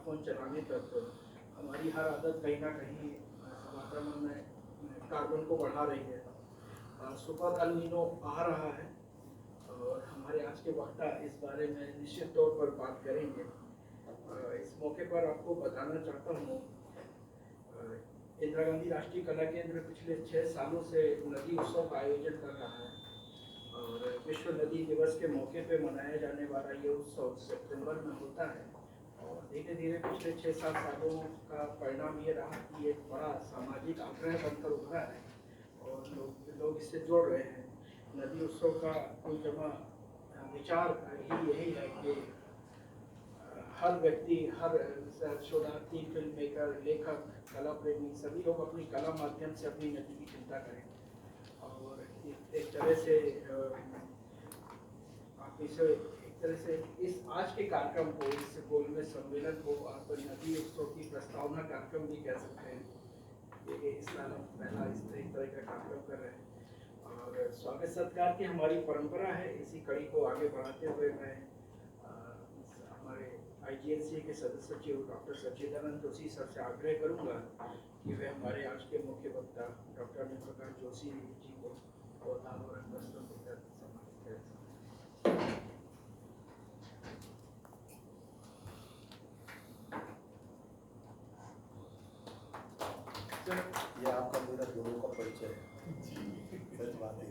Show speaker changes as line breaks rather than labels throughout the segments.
Smartphone चलाने तक हमारी हर आदत कहीं ना कहीं वातावरण में कार्बन को बढ़ा रही है। सुपर अल नीनो आ रहा है और हमारे आज के वक्ता इस बारे में निश्चित तौर पर बात करेंगे। इस मौके पर आपको बताना चाहता हूँ, इंदिरा गांधी राष्ट्रीय कला केंद्र पिछले 6 सालों से नदी उत्सव का आयोजन कर रहा है और विश्व नदी दिवस के मौके पर मनाया जाने वाला ये उत्सव सितंबर में होता है। और धीरे धीरे पिछले 6-7 सालों का परिणाम ये रहा कि एक बड़ा सामाजिक आग्रह बनकर उभरा है और लोग इससे जोड़ रहे हैं। नदी उत्सव का कुल जमा विचार ही यही है कि हर व्यक्ति, हर शोधार्थी, फिल्म मेकर, लेखक, कला प्रेमी सभी लोग अपनी कला माध्यम से अपनी नदी की चिंता करें और एक तरह से आप इसे एक तरह से इस आज के कार्यक्रम को, इस गोलमेज सम्मेलन को आप नदी उत्सव की प्रस्तावना कार्यक्रम भी कह सकते हैं। इस साल हम पहला इस तरह का कार्यक्रम कर रहे हैं और स्वागत सत्कार की हमारी परंपरा है। इसी कड़ी को आगे बढ़ाते हुए मैं हमारे IGNCA के सदस्य सचिव डॉक्टर सच्चिदानंद जोशी सर से आग्रह करूंगा कि वे हमारे आज के मुख्य वक्ता डॉक्टर अनिल प्रकाश जोशी जी को पौधा और वस्त्रों देकर सम्मानित करें।
ये आपका मेरा दोनों का परिचय है, सच बात है।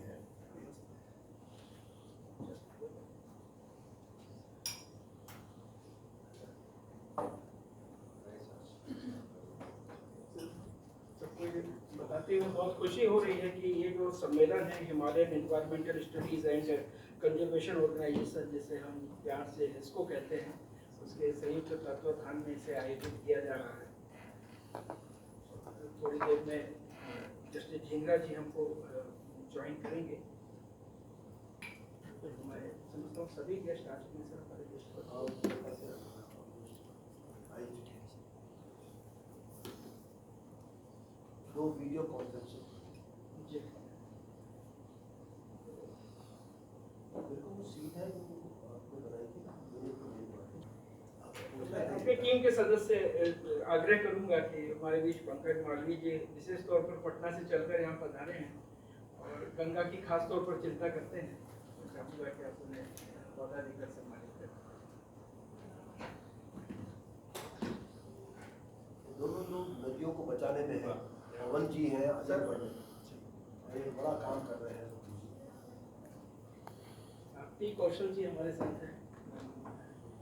बताते हुए बहुत खुशी हो रही है कि ये जो सम्मेलन है Himalayan environmental studies and conservation organisation, जिसे हम प्यार से इसको कहते हैं, उसके संयुक्त तत्वाधान में इसे आयोजित किया जा रहा है। थोड़ी देर में जस्टिस झिंगरा जी हमको ज्वाइन करेंगे। तो मैं समझता हूँ सभी गेस्ट आ चुके हैं सर हमारे गेस्ट पर।
दो वीडियो कॉन्फ्रेंस
जी,
मेरे को वो सीट है जो आपने बनाई थी,
अपनी टीम के सदस्य आग्रह करूंगा कि हमारे बीच पंकज मालवीय जी विशेष तौर पर पटना से चलकर यहाँ पधारे हैं और गंगा की खास तौर पर चिंता करते हैं। मैं चाहूँगा कि आप उन्हें पौधा देकर सम्मानित करें।
दोनों लोग नदियों को बचाने में हैं। पवन जी हैं अजय, ये बड़ा काम कर रहे हैं।
पी कौशल जी हमारे साथ हैं,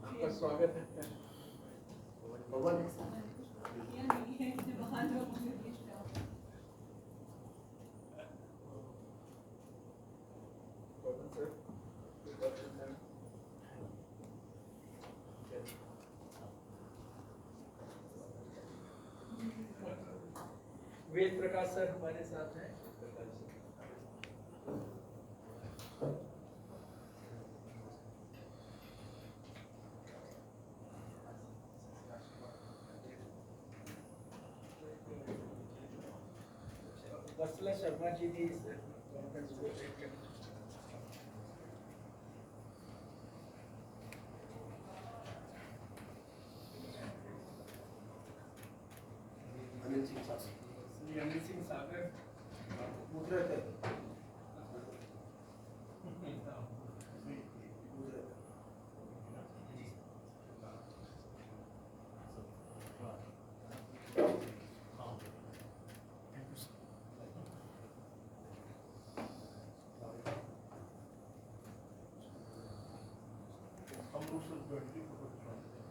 आपका स्वागत है।
पवन
वेद प्रकाश सर हमारे साथ हैं। वत्सला शर्मा जी भी इस कॉन्फ्रेंस को अटेंड करें।
अनिल सिंह साहब
अनिल सिंह सागर
गुजरात है।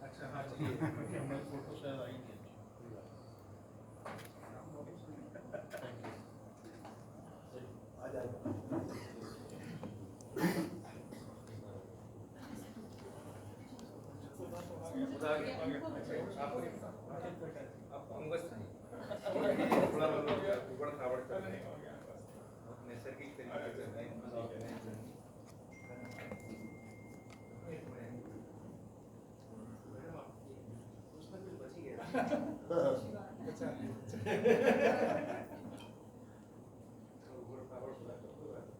अच्छा, हाँ जी, हमारी फोटो शायद आई नहीं।
आ जाएगा।
नैसर्गिक तरीके उसमें कुछ बच ही गया।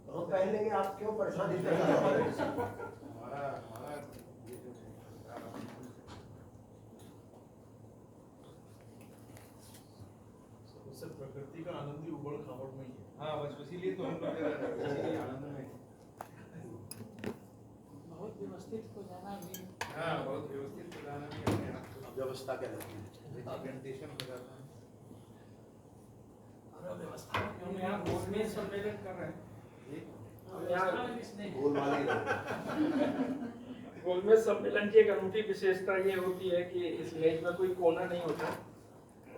हम पहनेंगे, आप क्यों परेशानी कर रहे हैं?
सर प्रकृति का आनंद ही उबड़ खाबड़ में ही है।
हाँ बस इसीलिए तो हम लोग इसीलिए आनंद में हैं।
बहुत व्यवस्थित हो जाना भी
हाँ बहुत व्यवस्थित बताना भी अपने आप को
व्यवस्था क्या लगती है?
प्रेजेंटेशन हो जाता है।
और व्यवस्था
हम यहाँ गोलमेज सम्मेलन कर रहे हैं। हम यहाँ
गोलमाल ही रहे।
गोलमेज सम्मेलन की एक अनूठी विशेषता ये होती है कि इस मेज में कोई कोना नहीं होता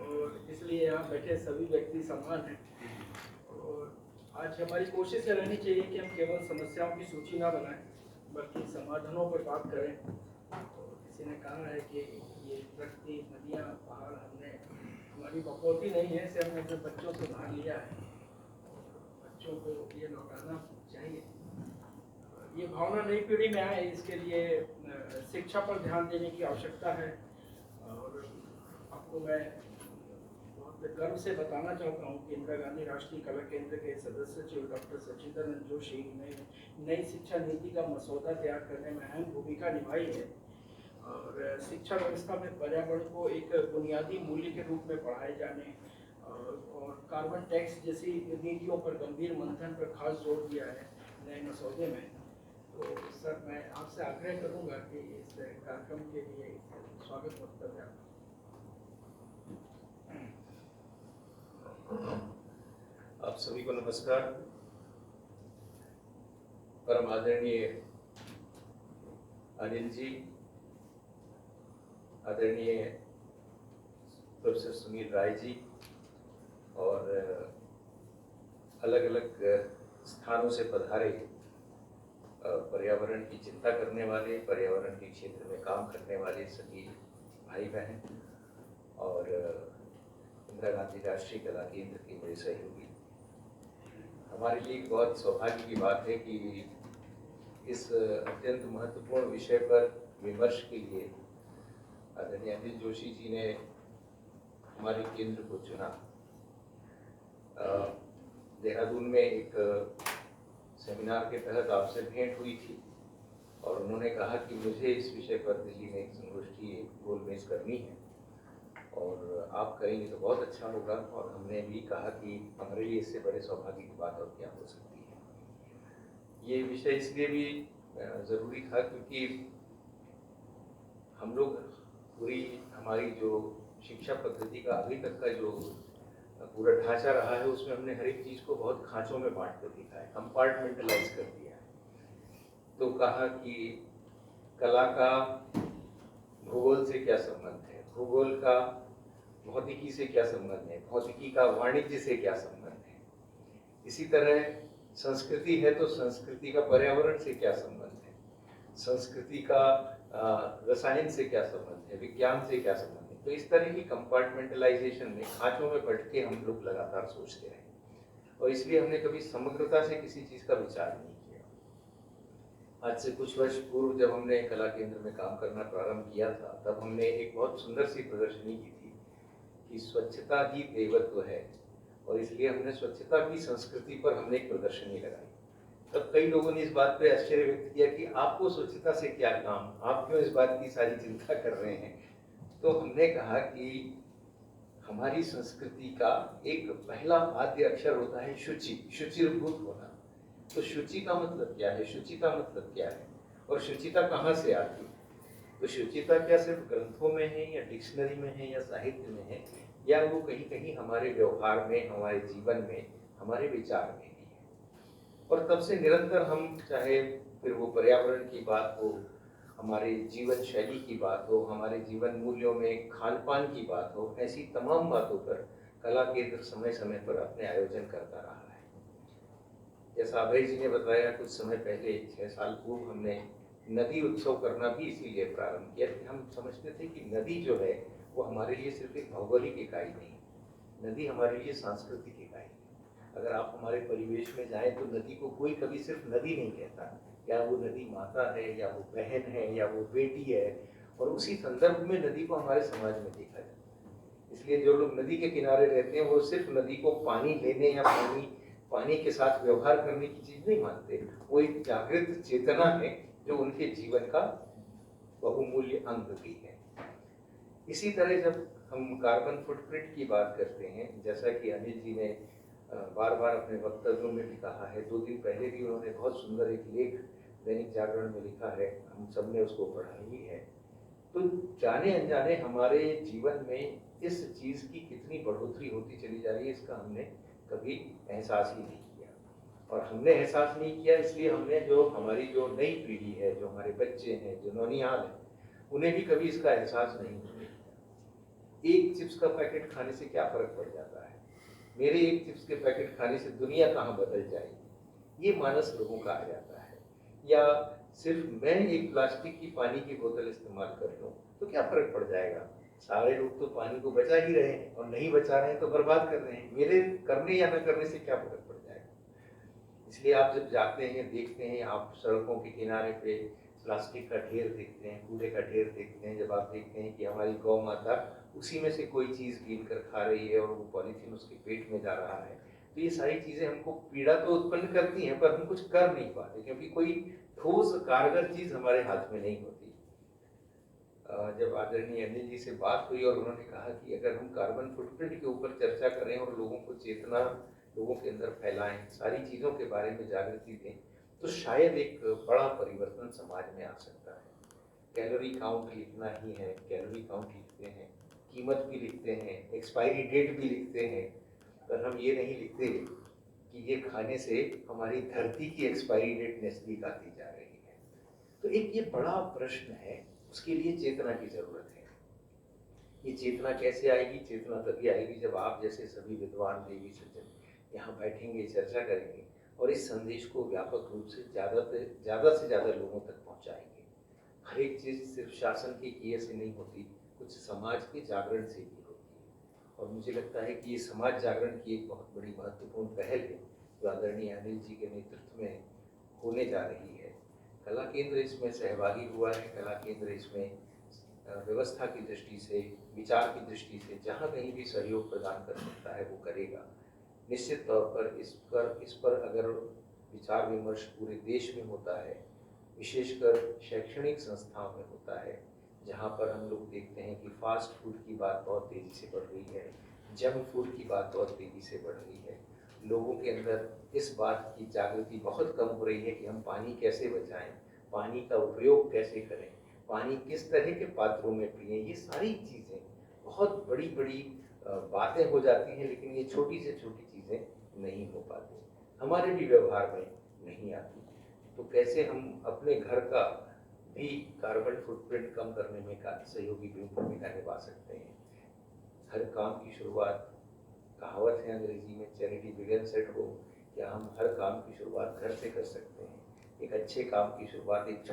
और इसलिए यहाँ बैठे सभी व्यक्ति समान हैं। और आज हमारी कोशिश ये रहनी चाहिए कि हम केवल समस्याओं की सूची ना बनाएं बल्कि समाधानों पर बात करें। और किसी ने कहा है कि ये प्रकृति नदियाँ पहाड़ हमने हमारी बकौती नहीं है, इसे हमने अपने बच्चों से उधार लिया है और बच्चों को ये लौटाना चाहिए। ये भावना नई पीढ़ी में आए इसके लिए शिक्षा पर ध्यान देने की आवश्यकता है। और आपको मैं बहुत गर्व से बताना चाहता हूँ कि इंदिरा गांधी राष्ट्रीय कला केंद्र के सदस्य सचिव डॉक्टर सचिदानंद जोशी ने नई शिक्षा नीति का मसौदा तैयार करने में अहम भूमिका निभाई है और शिक्षा व्यवस्था में पर्यावरण को एक बुनियादी मूल्य के रूप में पढ़ाए जाने और कार्बन टैक्स जैसी नीतियों पर गंभीर मंथन पर खास जोर दिया है नए मसौदे में। तो सर मैं आपसे आग्रह करूंगा कि इस कार्यक्रम के लिए स्वागत वक्तव्य
आप सभी को नमस्कार। परम आदरणीय अनिल जी, आदरणीय प्रोफेसर सुनील राय जी और अलग अलग स्थानों से पधारे पर्यावरण की चिंता करने वाले, पर्यावरण के क्षेत्र में काम करने वाले सभी भाई बहन और इंदिरा गांधी राष्ट्रीय कला केंद्र के मेरे सहयोगी, हमारे लिए एक बहुत सौभाग्य की बात है कि इस अत्यंत महत्वपूर्ण विषय पर विमर्श के लिए आदरणीय अनिल जोशी जी ने हमारे केंद्र को चुना। देहरादून में एक सेमिनार के तहत आपसे भेंट हुई थी और उन्होंने कहा कि मुझे इस विषय पर दिल्ली में एक संगोष्ठी गोलमेज करनी है और आप करेंगे तो बहुत अच्छा होगा। और हमने भी कहा कि हमारे लिए इससे बड़े सौभाग्य की बात और क्या हो सकती है। ये विषय इसलिए भी ज़रूरी था क्योंकि हम लोग पूरी हमारी जो शिक्षा पद्धति का अभी तक का जो पूरा ढांचा रहा है उसमें हमने हर एक चीज़ को बहुत खाँचों में बांट कर दिखा है, कंपार्टमेंटलाइज कर दिया है। तो कहा कि कला का भूगोल से क्या संबंध है, भूगोल का भौतिकी से क्या संबंध है, भौतिकी का वाणिज्य से क्या संबंध है। इसी तरह संस्कृति है तो संस्कृति का पर्यावरण से क्या संबंध है, संस्कृति का रसायन से क्या संबंध है, विज्ञान से क्या संबंध है। तो इस तरह की कंपार्टमेंटलाइजेशन में खाँचों में बैठ के हम लोग लगातार सोचते रहे और इसलिए हमने कभी समग्रता से किसी चीज़ का विचार नहीं किया। आज से कुछ वर्ष पूर्व जब हमने कला केंद्र में काम करना प्रारंभ किया था तब हमने एक बहुत सुंदर सी प्रदर्शनी की थी कि स्वच्छता ही देवत्व है और इसलिए हमने स्वच्छता की संस्कृति पर हमने एक प्रदर्शनी लगाई। तब कई लोगों ने इस बात पर आश्चर्य व्यक्त किया कि आपको स्वच्छता से क्या काम, आप क्यों इस बात की सारी चिंता कर रहे हैं। तो हमने कहा कि हमारी संस्कृति का एक पहला आद्य अक्षर होता है शुचि, शुचिर्भूत होना। तो शुचि का मतलब क्या है, शुचि का मतलब क्या है और शुचिता कहाँ से आती है। तो शुचिता क्या सिर्फ ग्रंथों में है या डिक्शनरी में है या साहित्य में है या वो कहीं कहीं हमारे व्यवहार में, हमारे जीवन में, हमारे विचार में भी है। और तब से निरंतर हम चाहे फिर वो पर्यावरण की बात हो, हमारे जीवन शैली की बात हो, हमारे जीवन मूल्यों में खान पान की बात हो, ऐसी तमाम बातों पर कला केंद्र समय समय पर अपने आयोजन करता रहा है। जैसा अभय जी ने बताया कुछ समय पहले 6 साल पूर्व हमने नदी उत्सव करना भी इसीलिए प्रारंभ किया कि हम समझते थे कि नदी जो है वो हमारे लिए सिर्फ एक भौगोलिक इकाई नहीं, नदी हमारे लिए सांस्कृतिक इकाई है। अगर आप हमारे परिवेश में जाएं तो नदी को कोई कभी सिर्फ नदी नहीं कहता, या वो नदी माता है या वो बहन है या वो बेटी है। और उसी संदर्भ में नदी को हमारे समाज में देखा जाता है। इसलिए जो लोग नदी के किनारे रहते हैं वो सिर्फ नदी को पानी लेने या पानी के साथ व्यवहार करने की चीज नहीं मानते, वो एक जागृत चेतना है जो उनके जीवन का बहुमूल्य अंग भी है। इसी तरह जब हम कार्बन फुटप्रिंट की बात करते हैं, जैसा कि अनिल जी ने बार बार अपने वक्तव्यों में भी कहा है, 2 दिन पहले भी उन्होंने बहुत सुंदर एक लेख दैनिक जागरण में लिखा है, हम सब ने उसको पढ़ा ही है। तो जाने अनजाने हमारे जीवन में इस चीज़ की कितनी बढ़ोतरी होती चली जा रही है, इसका हमने कभी एहसास ही नहीं किया। और हमने एहसास नहीं किया इसलिए हमने जो हमारी जो नई पीढ़ी है, जो हमारे बच्चे हैं, जो नौनिहाल हैं, उन्हें भी कभी इसका एहसास नहीं होने दिया। एक चिप्स का पैकेट खाने से क्या फर्क पड़ जाता है, मेरे एक चिप्स के पैकेट खाने से दुनिया कहाँ बदल जाएगी, ये मानस लोगों का आ जाता है। या सिर्फ मैं एक प्लास्टिक की पानी की बोतल इस्तेमाल कर लूँ तो क्या फर्क पड़ जाएगा, सारे लोग तो पानी को बचा ही रहे हैं, और नहीं बचा रहे हैं तो बर्बाद कर रहे हैं, मेरे करने या न करने से क्या फर्क पड़ जाएगा। इसलिए आप जब जाते हैं, देखते हैं, आप सड़कों के किनारे पे प्लास्टिक का ढेर देखते हैं, कूड़े का ढेर देखते हैं, जब आप देखते हैं कि हमारी गौ माता उसी में से कोई चीज़ गिन कर खा रही है और वो पॉलीथीन उसके पेट में जा रहा है, तो ये सारी चीज़ें हमको पीड़ा तो उत्पन्न करती हैं, पर हम कुछ कर नहीं पाते क्योंकि कोई ठोस कारगर चीज़ हमारे हाथ में नहीं होती। जब आदरणीय अनिल जी से बात हुई और उन्होंने कहा कि अगर हम कार्बन फुटप्रिंट के ऊपर चर्चा करें और लोगों को चेतना लोगों के अंदर फैलाएं, सारी चीज़ों के बारे में जागृति दें, तो शायद एक बड़ा परिवर्तन समाज में आ सकता है। कैलोरी काउंट लिखना ही है, कैलोरी काउंट लिखते हैं, कीमत भी लिखते हैं, एक्सपायरी डेट भी लिखते हैं, पर हम ये नहीं लिखते कि ये खाने से हमारी धरती की एक्सपायरी डेट नज़दीक आती जा रही है। तो एक ये बड़ा प्रश्न है, उसके लिए चेतना की ज़रूरत है। ये चेतना कैसे आएगी? चेतना तभी आएगी जब आप जैसे सभी विद्वान देवी सज्जन यहाँ बैठेंगे, चर्चा करेंगे और इस संदेश को व्यापक रूप से ज़्यादा लोगों तक पहुँचाएंगे। हर एक चीज़ सिर्फ शासन के किए से नहीं होती, कुछ समाज के जागरण से भी होती है। और मुझे लगता है कि ये समाज जागरण की एक बहुत बड़ी महत्वपूर्ण पहल है जो आदरणीय अनिल जी के नेतृत्व में होने जा रही है। कला केंद्र इसमें सहभागी हुआ है। कला केंद्र इसमें व्यवस्था की दृष्टि से, विचार की दृष्टि से जहाँ कहीं भी सहयोग प्रदान कर सकता है वो करेगा। निश्चित तौर पर इस पर अगर विचार विमर्श पूरे देश में होता है, विशेषकर शैक्षणिक संस्थाओं में होता है, जहाँ पर हम लोग देखते हैं कि फास्ट फूड की बात बहुत तेज़ी से बढ़ रही है, जंक फूड की बात बहुत तेज़ी से बढ़ रही है, लोगों के अंदर इस बात की जागृति बहुत कम हो रही है कि हम पानी कैसे बचाएं, पानी का उपयोग कैसे करें, पानी किस तरह के पात्रों में पिएं। ये सारी चीज़ें बहुत बड़ी बड़ी बातें हो जाती हैं, लेकिन ये छोटी से छोटी चीज़ें नहीं हो पाती, हमारे भी व्यवहार में नहीं आती। तो कैसे हम अपने घर का भी कार्बन फुटप्रिंट कम करने में सहयोगी भूमिका निभा सकते हैं। हर काम की शुरुआत, कहावत है अंग्रेजी में, चैरिटी बिगिंस एट होम, क्या हम हर काम की शुरुआत घर से कर सकते हैं? एक अच्छे काम की शुरुआत, एक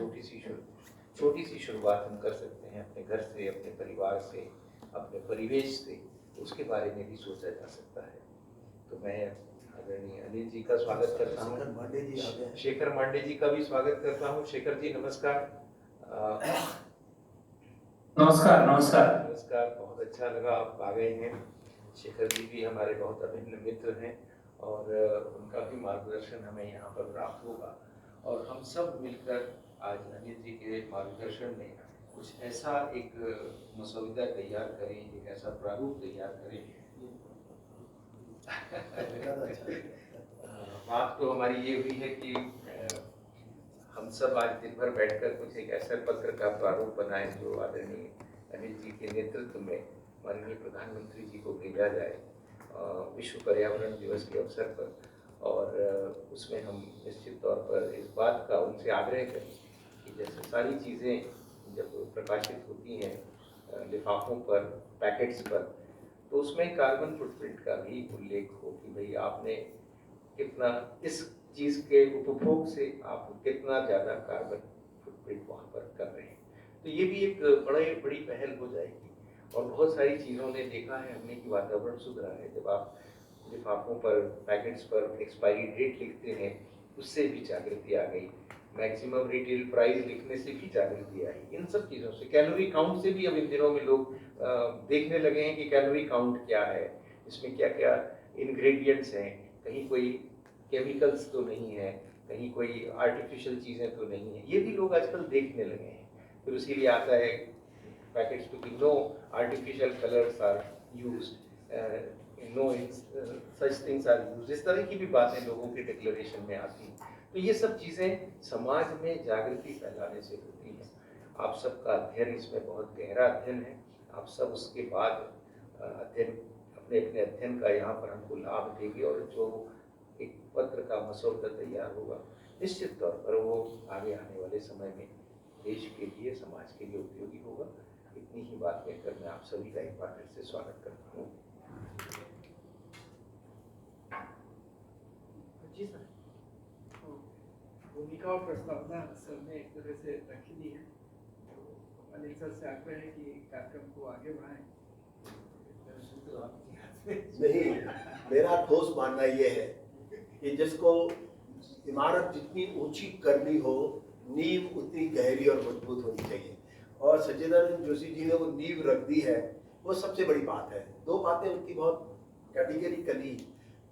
छोटी सी शुरुआत हम कर सकते हैं अपने घर से, अपने परिवार से, अपने परिवेश से, उसके बारे में भी सोचा जा सकता है। तो मैं आदरणीय अनिल जी का स्वागत करता हूँ, शेखर मांडे जी का भी स्वागत करता हूँ। शेखर जी नमस्कार।
नमस्कार।
नमस्कार, बहुत अच्छा लगा आप आ गए हैं। शेखर जी भी हमारे बहुत अभिन्न मित्र हैं और उनका भी मार्गदर्शन हमें यहाँ पर प्राप्त होगा, और हम सब मिलकर आज अनिल जी के मार्गदर्शन में कुछ ऐसा एक मसौदा तैयार करें, एक ऐसा प्रारूप तैयार करें। बात तो हमारी ये हुई है कि हम सब आज दिन भर बैठकर कुछ एक ऐसा पत्र का प्रारूप बनाएं जो आदरणीय अनिल जी के नेतृत्व में माननीय प्रधानमंत्री जी को भेजा जाए विश्व पर्यावरण दिवस के अवसर पर, और उसमें हम निश्चित तौर पर इस बात का उनसे आग्रह करें कि जैसे सारी चीज़ें जब प्रकाशित होती हैं लिफाफों पर, पैकेट्स पर, तो उसमें कार्बन फुटप्रिंट का भी उल्लेख हो कि भाई आपने कितना इस चीज़ के उपभोग से आप कितना ज़्यादा कार्बन फुटप्रिंट वहाँ पर कर रहे हैं। तो ये भी एक बड़ी पहल हो जाएगी। और बहुत सारी चीज़ों ने देखा है हमने कि वातावरण सुधरा है। जब आप लिफाफों पर, पैकेट्स पर एक्सपायरी डेट लिखते हैं, उससे भी जागृति आ गई। मैक्सिमम रिटेल प्राइस लिखने से भी जागृति आई। इन सब चीज़ों से, कैलोरी काउंट से भी अब इन दिनों में लोग देखने लगे हैं कि कैलोरी काउंट क्या है, इसमें क्या क्या इंग्रेडिएंट्स हैं, कहीं कोई केमिकल्स तो नहीं है, कहीं कोई आर्टिफिशियल चीज़ें तो नहीं है, ये भी लोग आजकल देखने लगे हैं। फिर इसीलिए आता है packets to be no artificial colors are used, no such things are used, इस तरह की भी बातें लोगों के डिक्लेरेशन में आती हैं। तो ये सब चीज़ें समाज में जागृति फैलाने से होती हैं। आप सबका अध्ययन इसमें बहुत गहरा अध्ययन है, आप सब उसके बाद अध्ययन अपने अपने अध्ययन का यहाँ पर हमको लाभ देंगे और जो एक पत्र का मसौदा तैयार होगा निश्चित तौर पर वो आगे आने वाले समय में देश के लिए, समाज के लिए उपयोगी होगा। इतनी ही बात कहकर मैं आप सभी का एक बार फिर से स्वागत करता हूँ।
जी सर, भूमिका और प्रस्तावना सर ने एक तरह से रखी दी है, तो अनिल सर से आग्रह है कि कार्यक्रम को आगे बढ़ाएं।
नहीं, मेरा ठोस मानना ये है कि जिसको इमारत जितनी ऊंची करनी हो, नींव उतनी गहरी और मजबूत होनी चाहिए, और सच्चिदानंद जोशी जी ने वो नींव रख दी है, वो सबसे बड़ी बात है। दो बातें उनकी बहुत कैटेगरिकली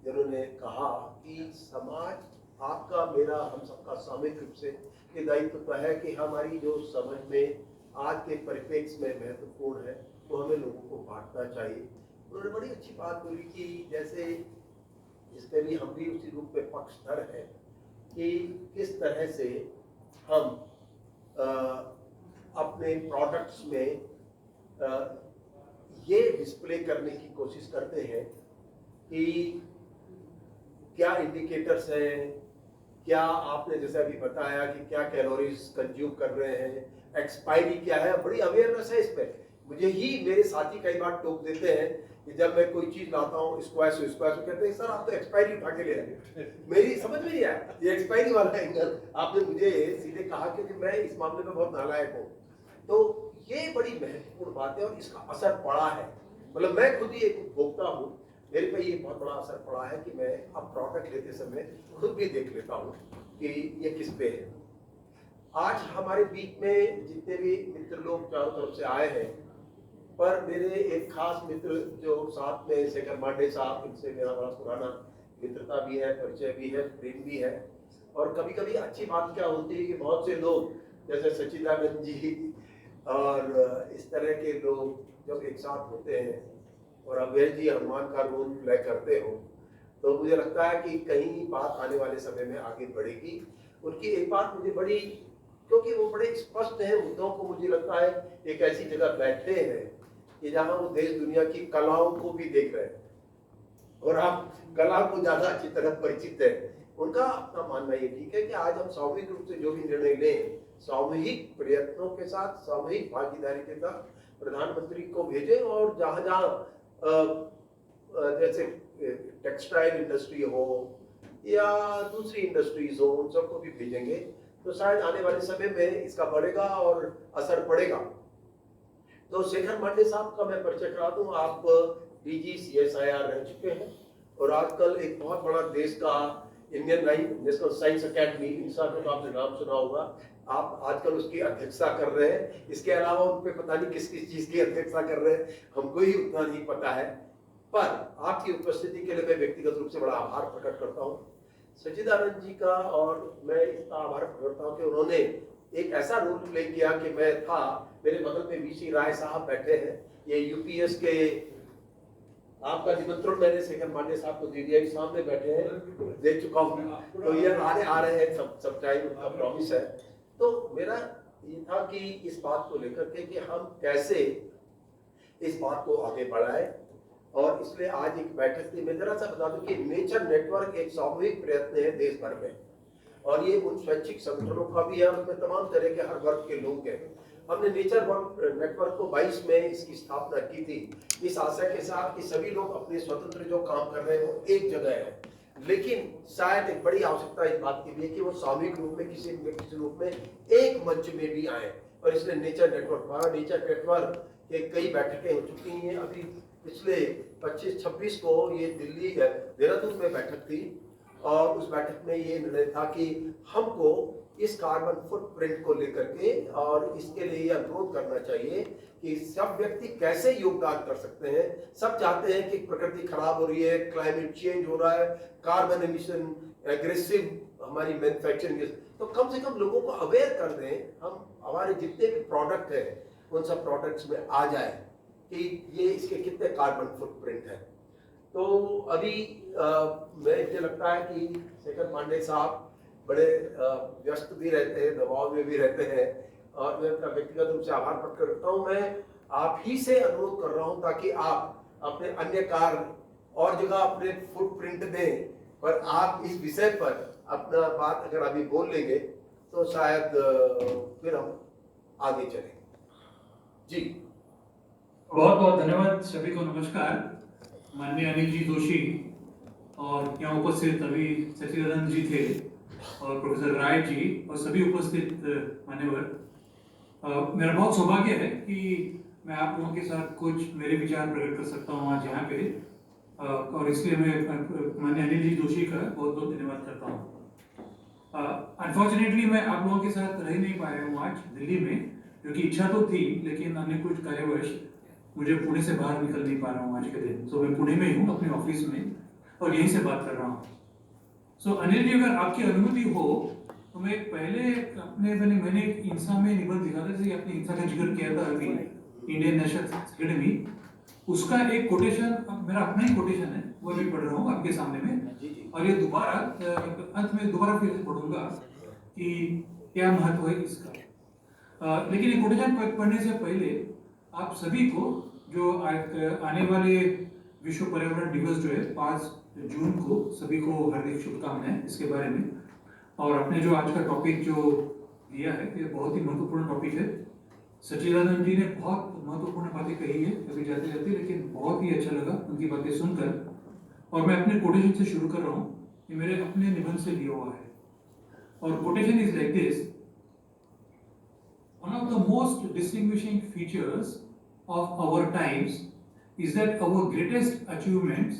जिन्होंने कहा कि समाज आपका, मेरा, हम सबका सामूहिक रूप से ये दायित्व तो है कि हमारी जो समझ में आज के परिप्रेक्ष्य में महत्वपूर्ण है वो हमें लोगों को बांटना चाहिए। उन्होंने बड़ी अच्छी बात बोली कि जैसे इसके लिए हम भी उसी रूप में पक्षधर हैं कि किस तरह से हम अपने प्रोडक्ट्स में ये डिस्प्ले करने की कोशिश करते हैं कि क्या इंडिकेटर्स हैं, क्या आपने जैसे अभी बताया कि क्या कैलोरीज कंज्यूम कर रहे हैं, एक्सपायरी क्या है, बड़ी अवेयरनेस है इस पर। मुझे ही मेरे साथी कई बार टोक देते हैं कि जब मैं कोई चीज लाता हूँ स्क्वाश कहते हैं सर आप तो एक्सपायरी उठा के ले आए। मेरी समझ में नहीं आया ये एक्सपायरी वाला एंगल आपने मुझे सीधे कहा, क्योंकि मैं इस मामले में बहुत नालायक हूँ। तो ये बड़ी महत्वपूर्ण बात है और इसका असर पड़ा है। मतलब मैं खुद ही एक उपभोक्ता हूँ, मेरे पे ये बहुत बड़ा असर पड़ा है कि मैं अब प्रोडक्ट लेते समय खुद भी देख लेता हूँ कि ये किस पे है। आज हमारे बीच में जितने भी मित्र लोग चारों तरफ से आए हैं, पर मेरे एक खास मित्र जो साथ में शेखर मांडे साहब, इनसे मेरा बड़ा पुराना मित्रता भी है, परिचय भी है, प्रेम भी है। और कभी कभी अच्छी बात क्या होती है कि बहुत से लोग जैसे सच्चिदानंद जी और इस तरह के लोग जब एक साथ होते हैं और अभय जी हनुमान का रोल प्ले करते हो, तो मुझे लगता है कि कहीं बात आने वाले समय में आगे बढ़ेगी। उनकी एक बात मुझे बड़ी, क्योंकि वो बड़े स्पष्ट हैं मुद्दों को, मुझे लगता है एक ऐसी जगह बैठे हैं कि जहाँ वो देश दुनिया की कलाओं को भी देख रहे हैं और आप कला को ज्यादा अच्छी तरह परिचित है। उनका अपना मानना ये ठीक है कि आज हम सामूहिक रूप से जो भी निर्णय लें, सामूहिक प्रयत्नों के साथ, सामूहिक भागीदारी के साथ प्रधानमंत्री को भेजें, और जहाँ जहाँ जैसे टेक्सटाइल इंडस्ट्री हो या दूसरी इंडस्ट्रीज हो, उन सबको भी भेजेंगे तो शायद आने वाले समय में इसका बढ़ेगा और असर पड़ेगा। तो शेखर मांडे साहब का मैं परिचय करा दूं। आप DG CSIR रह चुके हैं और आजकल एक बहुत बड़ा देश का इंडियन नेशनल साइंस अकेडमी, इंसा का आपने नाम सुना होगा, आप आजकल उसकी अध्यक्षता कर रहे हैं। इसके अलावा उन पे पता नहीं किस किस चीज की अध्यक्षता कर रहे हैं, हमको ही उतना नहीं पता है। पर आपकी उपस्थिति के लिए मैं व्यक्तिगत रूप से बड़ा आभार प्रकट करता हूँ सच्चिदानंद जी का, और मैं इसका आभार प्रकट करता हूँ कि उन्होंने एक ऐसा रोल प्ले किया कि मैं था, मेरे बगल में VC राय साहब बैठे हैं, ये UPS के, आपका निमंत्रण मैंने शेखर मांडे साहब को दे दिया, सामने बैठे हैं, दे चुका हूँ, तो ये आ रहे हैं सब टाइम, उनका प्रॉमिस है। तो मेरा ये था कि इस बात को लेकर के कि हम कैसे इस बात को आगे बढ़ाएं, और इसलिए आज एक बैठक थी। मैं जरा सा बता दूं कि नेचर नेटवर्क एक सामूहिक प्रयत्न है देश भर में, और ये उन स्वैच्छिक संगठनों का भी है, उसमें तमाम तरह के हर वर्ग के लोग हैं। हमने नेचर नेटवर्क को 22 में इसकी स्थापना की थी, इस आशय के साथ कि सभी लोग अपने स्वतंत्र जो काम कर रहे हैं वो एक जगह है, लेकिन शायद एक बड़ी आवश्यकता इस बात की भी है कि वो सामूहिक रूप में किसी न किसी रूप में एक मंच में भी आए, और इसलिए नेचर नेटवर्क के कई बैठकें हो चुकी हैं। अभी पिछले 25-26 को ये दिल्ली देहरादून में बैठक थी, और उस बैठक में ये निर्णय था कि हमको इस कार्बन फुटप्रिंट को लेकर के, और इसके लिए यह अनुरोध करना चाहिए कि सब व्यक्ति कैसे योगदान कर सकते हैं। सब चाहते हैं कि प्रकृति खराब हो रही है, क्लाइमेट चेंज हो रहा है, कार्बन एमिशन, एग्रेसिव हमारी मैन्युफैक्चरिंग, तो कम से कम लोगों को अवेयर कर दें। हम हमारे जितने भी प्रोडक्ट हैं उन सब प्रोडक्ट्स में आ जाए कि ये इसके कितने कार्बन फुटप्रिंट है। तो अभी मुझे लगता है कि शेखर पांडे साहब बड़े व्यस्त भी रहते हैं, दबाव में भी रहते हैं, और मैं अपना व्यक्तिगत रूप से आभार प्रकट करता हूँ। मैं आप ही से अनुरोध कर रहा हूँ ताकि आप अपने अन्य कार्य और जगह अपने फुटप्रिंट दें, पर आप इस विषय पर अपना बात अगर अभी बोल लेंगे तो शायद फिर हम आगे चलें। जी
बहुत बहुत धन्यवाद। सभी को नमस्कार। माननीय अनिल जी जोशी और यहाँ उपस्थित अभी सचिदानंद जी थे और प्रोफेसर राय जी और सभी उपस्थित मान्यवर, मेरा बहुत सौभाग्य है कि मैं आप लोगों के साथ कुछ मेरे विचार प्रकट कर सकता हूँ आज यहाँ पे, और इसलिए मैं माननीय अनिल जी जोशी का बहुत बहुत धन्यवाद करता हूँ। अनफॉर्चुनेटली मैं आप लोगों के साथ रह नहीं पाया हूँ आज दिल्ली में, क्योंकि इच्छा तो थी लेकिन अन्य कुछ कार्यवश मुझे पुणे से बाहर निकल नहीं पा रहा हूँ आज के दिन। तो मैं पुणे में हूँ अपने ऑफिस में और यहीं से बात कर रहा हूँ। सो अनिल जी, अगर आपकी अनुमति हो तो मैं पहले मैंने एक इंसा में निबंध लिखा था, जैसे आपने इंसा का जिक्र किया था अभी, इंडियन नेशनल एकेडमी, उसका एक कोटेशन, मेरा अपना ही कोटेशन है, वो भी पढ़ रहा हूँ आपके सामने में, और ये दोबारा अंत में दोबारा फिर से पढ़ूंगा कि क्या महत्व है इसका। लेकिन ये कोटेशन पढ़ने से पहले आप सभी को जो आने वाले विश्व पर्यावरण दिवस जो है 5 जून को, सभी को हार्दिक शुभकामनाएं इसके बारे में। और अपने जो आज का टॉपिक जो दिया है ये बहुत ही महत्वपूर्ण टॉपिक है। सचिदानंद जी ने बहुत महत्वपूर्ण बातें कही है अभी जाते जाते, लेकिन बहुत ही अच्छा लगा उनकी बातें सुनकर। और मैं अपने कोटेशन से शुरू कर रहा हूँ, ये मेरे अपने निबंध से लिया हुआ है, और quotation is like this: One of the most distinguishing features of our times is that our greatest achievements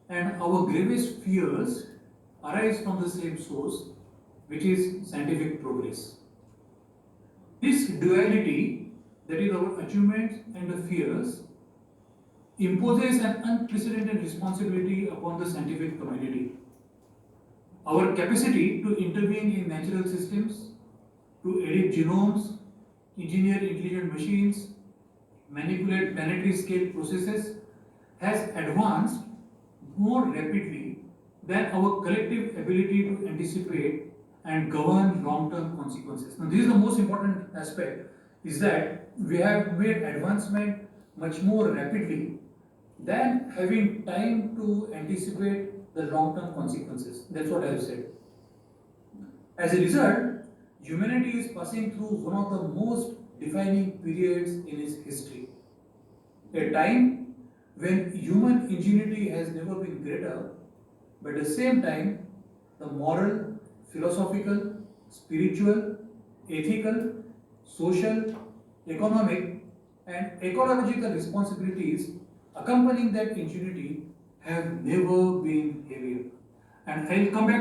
and our gravest fears arise from the same source, which is scientific progress. This duality, that is our achievements and the fears, imposes an unprecedented responsibility upon the scientific community. Our capacity to intervene in natural systems, to edit genomes, engineer intelligent machines, manipulate planetary scale processes, has advanced more rapidly than our collective ability to anticipate and govern long-term consequences. Now, this is the most important aspect, is that we have made advancement much more rapidly than having time to anticipate the long-term consequences. That's what I have said. As a result, humanity is passing through one of the most defining periods in its history. A time when human ingenuity has never been greater, but at the same time, the moral, philosophical, spiritual, ethical, social, economic, and ecological responsibilities accompanying that ingenuity have never been heavier. And I'll come back